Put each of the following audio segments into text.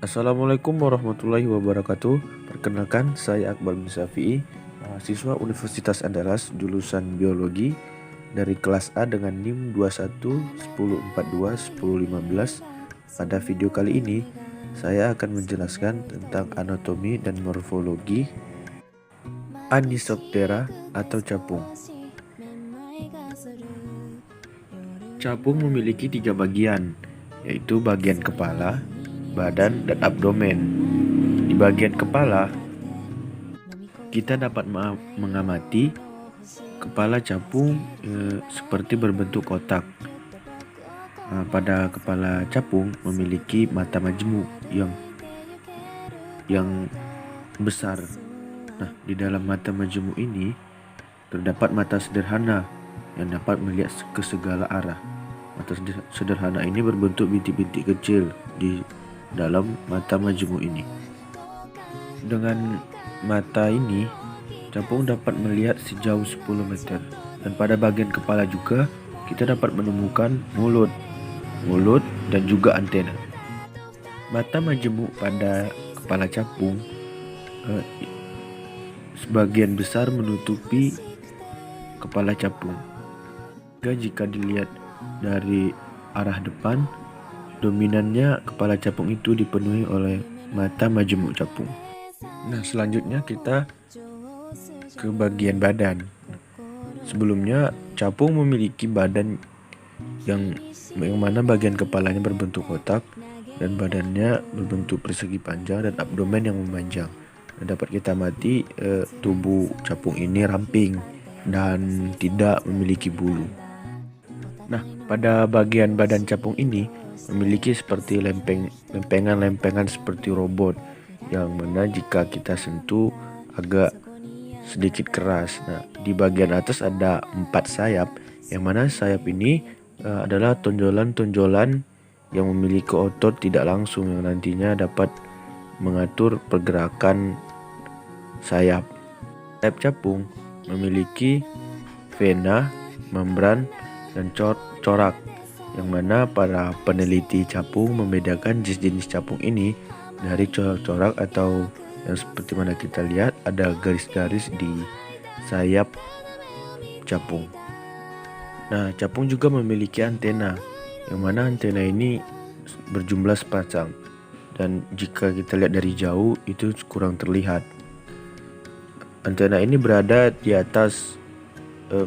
Assalamualaikum warahmatullahi wabarakatuh. Perkenalkan, saya Akbar bin Syafi'i, mahasiswa Universitas Andalas jurusan Biologi dari kelas A dengan NIM 21 1042 1015. Pada video kali ini, saya akan menjelaskan tentang anatomi dan morfologi Anisoptera atau capung. Capung memiliki 3 bagian, yaitu bagian kepala, badan, dan abdomen. Di bagian kepala, kita dapat mengamati kepala capung seperti berbentuk kotak. Pada kepala capung memiliki mata majemuk yang besar. Nah, di dalam mata majemuk ini terdapat mata sederhana yang dapat melihat ke segala arah. Mata sederhana ini berbentuk bintik-bintik kecil di dalam mata majemuk ini. Dengan mata ini, capung dapat melihat sejauh 10 meter. Dan pada bagian kepala juga, kita dapat menemukan mulut dan juga antena. Mata majemuk pada kepala capung sebagian besar menutupi kepala capung. Jika dilihat dari arah depan, dominannya kepala capung itu dipenuhi oleh mata majemuk capung. Nah, selanjutnya kita ke bagian badan. Sebelumnya, capung memiliki badan yang mana bagian kepalanya berbentuk kotak dan badannya berbentuk persegi panjang dan abdomen yang memanjang. Dapat kita amati tubuh capung ini ramping dan tidak memiliki bulu. Nah, pada bagian badan capung ini memiliki seperti lempengan-lempengan seperti robot, yang mana jika kita sentuh agak sedikit keras. Nah, di bagian atas ada 4 sayap, yang mana sayap ini adalah tonjolan-tonjolan yang memiliki otot tidak langsung yang nantinya dapat mengatur pergerakan sayap. Sayap capung memiliki vena, membran, dan corak, yang mana para peneliti capung membedakan jenis-jenis capung ini dari corak-corak atau yang seperti mana kita lihat ada garis-garis di sayap capung. Nah, capung juga memiliki antena, yang mana antena ini berjumlah sepasang, dan jika kita lihat dari jauh itu kurang terlihat. Antena ini berada di atas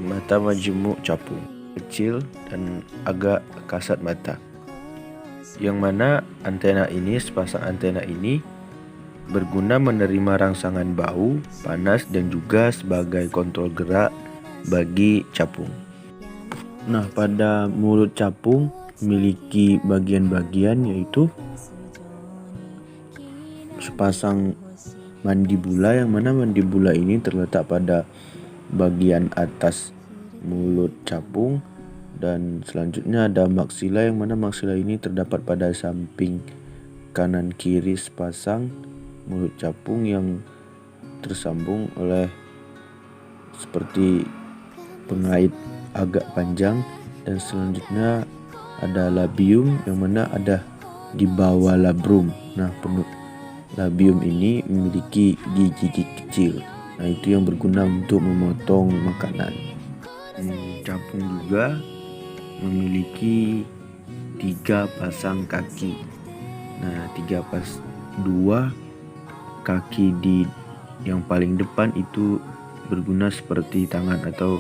mata majemuk capung, kecil dan agak kasat mata, yang mana sepasang antena ini berguna menerima rangsangan bau, panas, dan juga sebagai kontrol gerak bagi capung. Nah, pada mulut capung memiliki bagian-bagian, yaitu sepasang mandibula, yang mana mandibula ini terletak pada bagian atas mulut capung, dan selanjutnya ada maksila, yang mana maksila ini terdapat pada samping kanan kiri sepasang mulut capung yang tersambung oleh seperti pengait agak panjang. Dan selanjutnya ada labium, yang mana ada di bawah labrum. Nah, labium ini memiliki gigi kecil. Nah, itu yang berguna untuk memotong makanan. Capung juga memiliki 3 pasang kaki. Nah, 2 kaki di yang paling depan itu berguna seperti tangan atau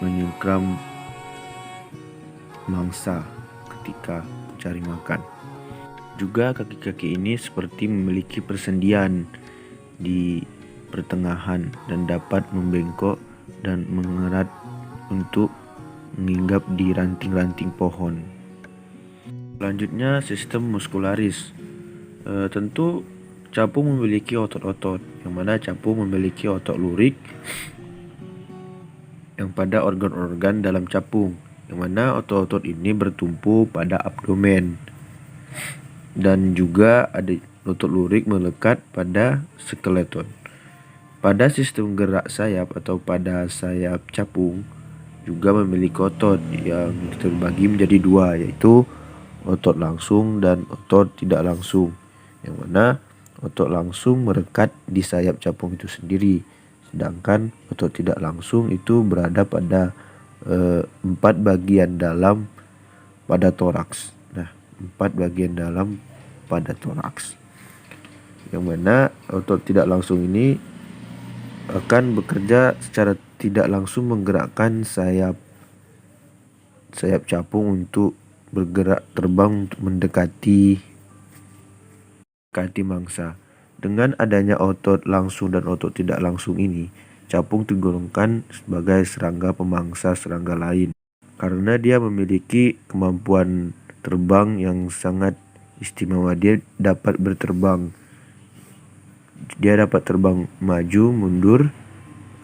menyengkram mangsa ketika mencari makan. Juga kaki-kaki ini seperti memiliki persendian di pertengahan dan dapat membengkok dan mengerat untuk menginggap di ranting-ranting pohon. Selanjutnya, sistem muskularis. Tentu capung memiliki otot-otot, yang mana capung memiliki otot lurik yang pada organ-organ dalam capung, yang mana otot-otot ini bertumpu pada abdomen, dan juga ada otot lurik melekat pada skeleton. Pada sistem gerak sayap atau pada sayap capung juga memiliki otot yang terbagi menjadi 2, yaitu otot langsung dan otot tidak langsung, yang mana otot langsung merekat di sayap capung itu sendiri, sedangkan otot tidak langsung itu berada pada 4 bagian dalam pada toraks. Nah, 4 bagian dalam pada toraks, yang mana otot tidak langsung ini akan bekerja secara tidak langsung menggerakkan sayap capung untuk bergerak terbang untuk mendekati mangsa. Dengan adanya otot langsung dan otot tidak langsung ini, capung tergolongkan sebagai serangga pemangsa serangga lain karena dia memiliki kemampuan terbang yang sangat istimewa. Dia dapat berterbang, dia dapat terbang maju mundur,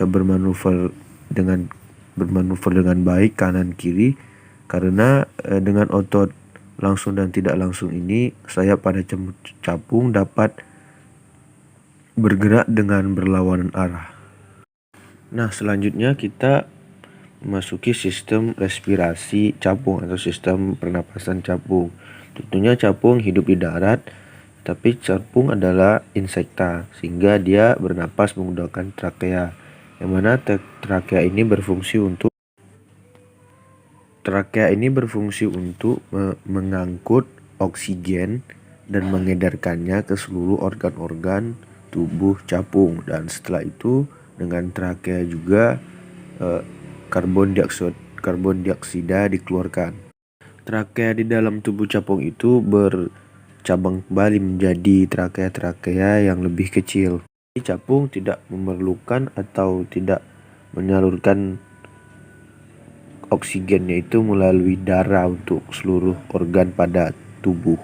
bermanuver dengan baik kanan kiri, karena dengan otot langsung dan tidak langsung ini sayap pada capung dapat bergerak dengan berlawanan arah. Nah, selanjutnya kita memasuki sistem respirasi capung atau sistem pernapasan capung. Tentunya capung hidup di darat, tapi capung adalah insekta sehingga dia bernapas menggunakan trakea, yang mana trakea ini berfungsi untuk mengangkut oksigen dan mengedarkannya ke seluruh organ-organ tubuh capung, dan setelah itu dengan trakea juga karbon dioksida dikeluarkan. Trakea di dalam tubuh capung itu bercabang kembali menjadi trakea-trakea yang lebih kecil. Capung tidak memerlukan atau tidak menyalurkan oksigennya itu melalui darah untuk seluruh organ pada tubuh.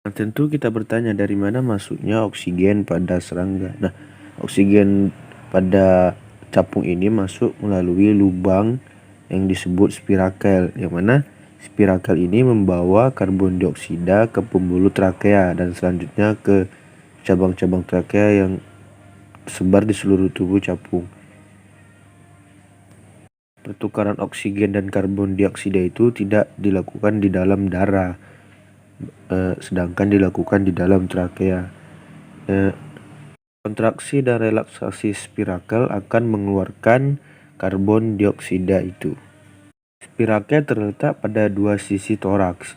Nah, tentu kita bertanya dari mana masuknya oksigen pada serangga. Nah, oksigen pada capung ini masuk melalui lubang yang disebut spirakel, yang mana spirakel ini membawa karbon dioksida ke pembuluh trakea dan selanjutnya ke cabang-cabang trakea yang tersebar di seluruh tubuh capung. Pertukaran oksigen dan karbon dioksida itu tidak dilakukan di dalam darah, sedangkan dilakukan di dalam trakea. Kontraksi dan relaksasi spirakel akan mengeluarkan karbon dioksida itu. Spirakel terletak pada 2 sisi toraks,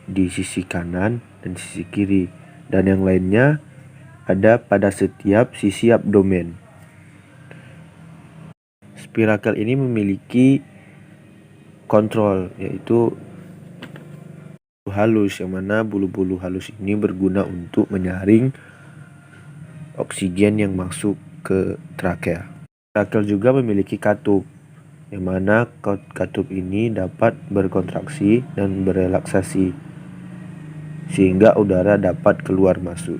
di sisi kanan dan sisi kiri, dan yang lainnya ada pada setiap sisi abdomen. Spirakel ini memiliki kontrol, yaitu halus, yang mana bulu-bulu halus ini berguna untuk menyaring oksigen yang masuk ke trakea. Spirakel juga memiliki katup, yang mana katup ini dapat berkontraksi dan berelaksasi sehingga udara dapat keluar masuk.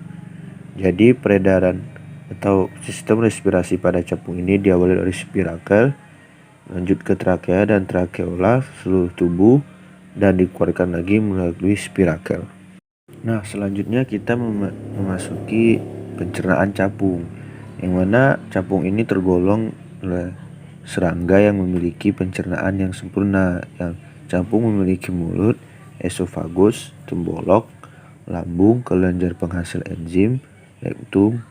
Jadi peredaran atau sistem respirasi pada capung ini diawali dari spirakel, lanjut ke trakea dan trakeola seluruh tubuh, dan dikeluarkan lagi melalui spirakel. Nah, selanjutnya kita memasuki pencernaan capung, yang mana capung ini tergolong oleh serangga yang memiliki pencernaan yang sempurna. Yang capung memiliki mulut, esofagus, tembolok, lambung, kelenjar penghasil enzim, rektum,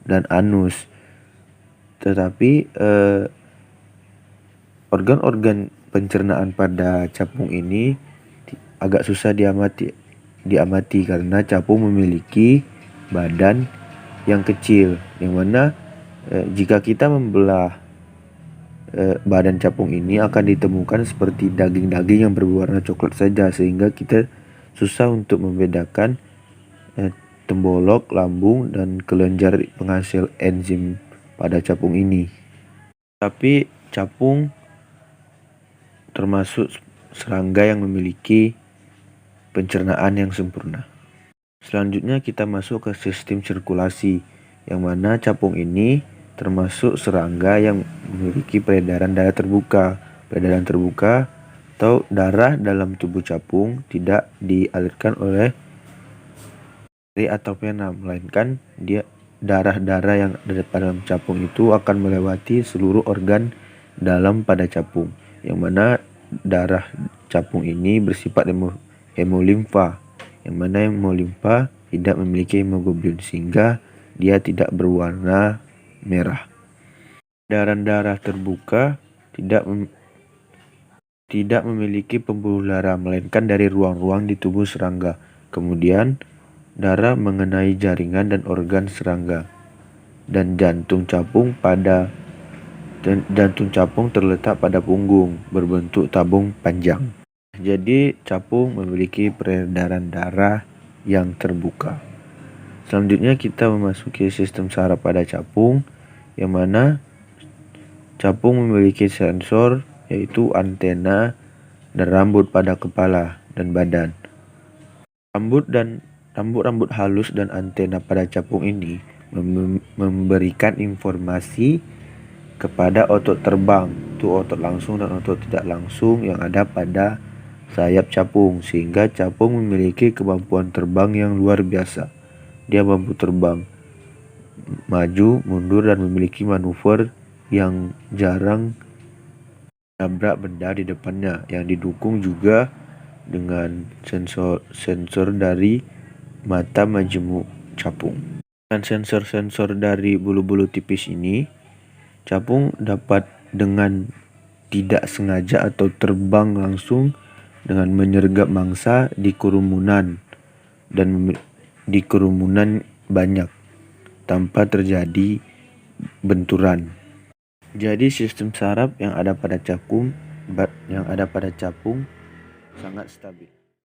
dan anus. Tetapi organ-organ pencernaan pada capung ini agak susah diamati karena capung memiliki badan yang kecil, yang mana jika kita membelah badan capung ini akan ditemukan seperti daging-daging yang berwarna coklat saja, sehingga kita susah untuk membedakan tembolok, lambung, dan kelenjar penghasil enzim pada capung ini. Tapi capung termasuk serangga yang memiliki pencernaan yang sempurna. Selanjutnya kita masuk ke sistem sirkulasi, yang mana capung ini termasuk serangga yang memiliki peredaran darah terbuka. Peredaran terbuka atau darah dalam tubuh capung tidak dialirkan oleh atau pena, melainkan darah-darah yang ada pada capung itu akan melewati seluruh organ dalam pada capung, yang mana darah capung ini bersifat hemolimfa, yang mana hemolimfa tidak memiliki hemoglobin sehingga dia tidak berwarna merah. Peredaran darah terbuka tidak memiliki pembuluh darah, melainkan dari ruang-ruang di tubuh serangga. Kemudian, darah mengenai jaringan dan organ serangga. Dan jantung capung terletak pada punggung, berbentuk tabung panjang. Jadi, capung memiliki peredaran darah yang terbuka. Selanjutnya kita memasuki sistem saraf pada capung, yang mana capung memiliki sensor yaitu antena dan rambut pada kepala dan badan. Rambut halus dan antena pada capung ini memberikan informasi kepada otot terbang, itu otot langsung dan otot tidak langsung yang ada pada sayap capung, sehingga capung memiliki kemampuan terbang yang luar biasa. Dia mampu terbang maju, mundur, dan memiliki manuver yang jarang nabrak benda di depannya, yang didukung juga dengan sensor dari mata majemuk capung. Dengan sensor-sensor dari bulu-bulu tipis ini, capung dapat dengan tidak sengaja atau terbang langsung dengan menyergap mangsa di kerumunan banyak tanpa terjadi benturan. Jadi sistem saraf yang ada pada capung sangat stabil.